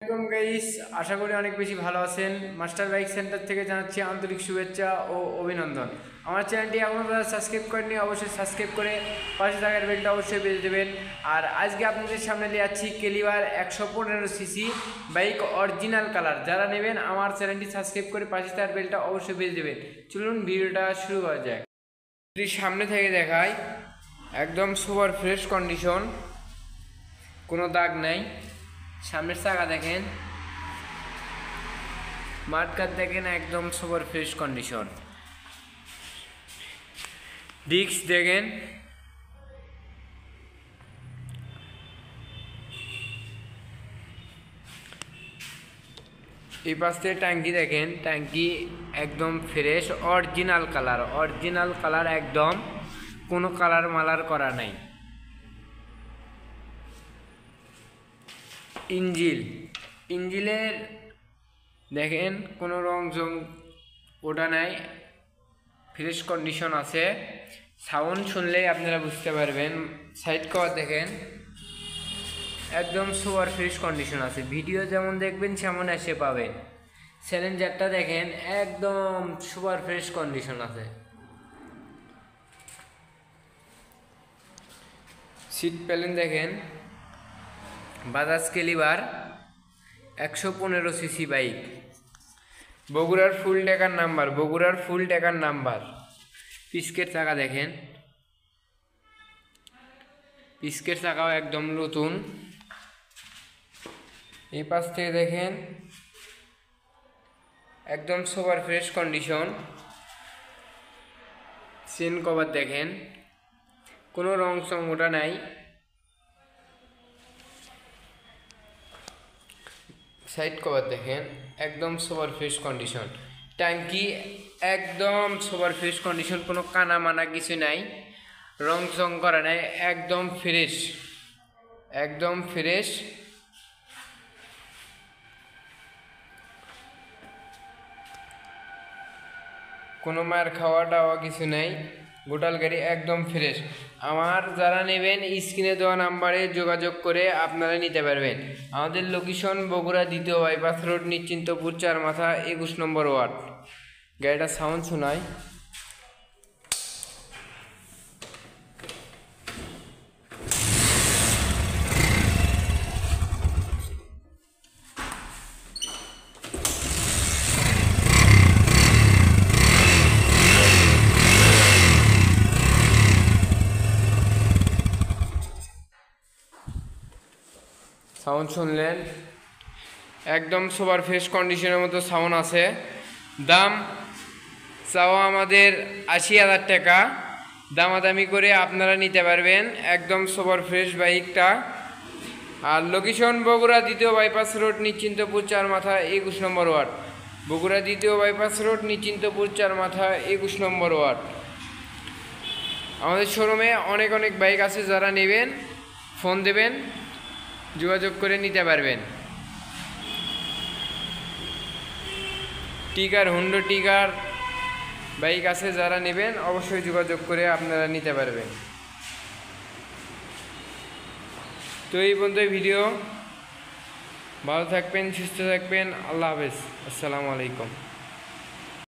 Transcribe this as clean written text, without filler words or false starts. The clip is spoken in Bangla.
আসসালামু গাইস, আশা করি অনেক বেশি ভালো আছেন। মাস্টার বাইক সেন্টার থেকে জানাচ্ছি আন্তরিক শুভেচ্ছা ও অভিনন্দন। আমার চ্যানেলটি এখনও যারা সাবস্ক্রাইব করেননি অবশ্যই সাবস্ক্রাইব করে পাশে থাকার বেলটা অবশ্যই বেজে দেবেন। আর আজকে আপনাদের সামনে নিয়ে যাচ্ছি কেলিবার 115 সিসি বাইক অরিজিনাল কালার। যারা নেবেন আমার চ্যানেলটি সাবস্ক্রাইব করে পাশে থাকার বেলটা অবশ্যই বেজে দেবেন। চলুন ভিডিওটা শুরু করা যায়। যদি সামনে থেকে দেখায়, একদম সুপার ফ্রেশ কন্ডিশন, কোনো দাগ নাই। সামনের চাকা দেখেন, মাঠকাট দেখেন, একদম সুপার ফ্রেশ কন্ডিশন। ডিস্ক দেখেন, এই পাশ থেকে ট্যাঙ্কি দেখেন, ট্যাঙ্কি একদম ফ্রেশ অরিজিনাল কালার একদম, কোনো কালার মালার করা নাই। ইঞ্জিলের দেখেন কোনো রং জং ওটা নাই, ফ্রেশ কন্ডিশন আছে। সাউন্ড শুনলেই আপনারা বুঝতে পারবেন। সাইড কভার দেখেন, একদম সুপার ফ্রেশ কন্ডিশন আছে। ভিডিও যেমন দেখবেন তেমন এসে পাবেন। স্যালেঞ্জারটা দেখেন, একদম সুপার ফ্রেশ কন্ডিশন আছে। সিট প্যালেন দেখেন, বাজাজ কেলিবার 115 সিসি বাইক, বগুড়ার ফুল টাকার নাম্বার। পিস্কের চাকা দেখেন, পিস্কের চাকাও একদম নতুন। এই পাশ থেকে দেখেন, একদম super fresh condition. Chain cover দেখেন, কোনো রং চং ওটা নাই। সাইড কভার দেখেন, একদম সুপার ফ্রেশ কন্ডিশন। ট্যাঙ্কি একদম সুপার ফ্রেশ কন্ডিশন, কোনো কানা মানা কিছু নাই, রং চং করা নাই, একদম ফ্রেশ। কোনো মার খাওয়া টাওয়া কিছু নাই, গোটাল গাড়ি একদম ফ্রেশ। আমার যারা নেবেন স্ক্রিনে দেওয়া নাম্বারে যোগাযোগ করে আপনারা নিতে পারবেন। আমাদের location Bogura 2 bypass road, Nishchintapur 4 মাথা 21 নম্বর ওয়ার্ড। গাড়িটা সাউন্ড শোনায়। সাউন্ড শুনলেন, একদম সুপার ফ্রেশ কন্ডিশনের মতো সাউন্ড আছে। দাম চাওয়া আমাদের 80,000 টাকা, দামাদামি করে আপনারা নিতে পারবেন একদম সুপার ফ্রেশ বাইকটা। আর location Bogura 2 bypass road, Nishchintapur 4 মাথা 21 নম্বর ward. Bogura 2 bypass road, Nishchintapur 4 মাথা 21 নম্বর ওয়ার্ড। আমাদের শোরুমে অনেক বাইক আছে, যারা নেবেন ফোন দেবেন, যোগাযোগ করে নিতে পারবেন। হুন্ডো টিগার বাইক আছে, যারা নেবেন অবশ্যই যোগাযোগ করে আপনারা নিতে পারবেন। তো এই পর্যন্ত ভিডিও, ভালো থাকবেন, সুস্থ থাকবেন, আল্লাহ হাফেজ, আসসালামু আলাইকুম।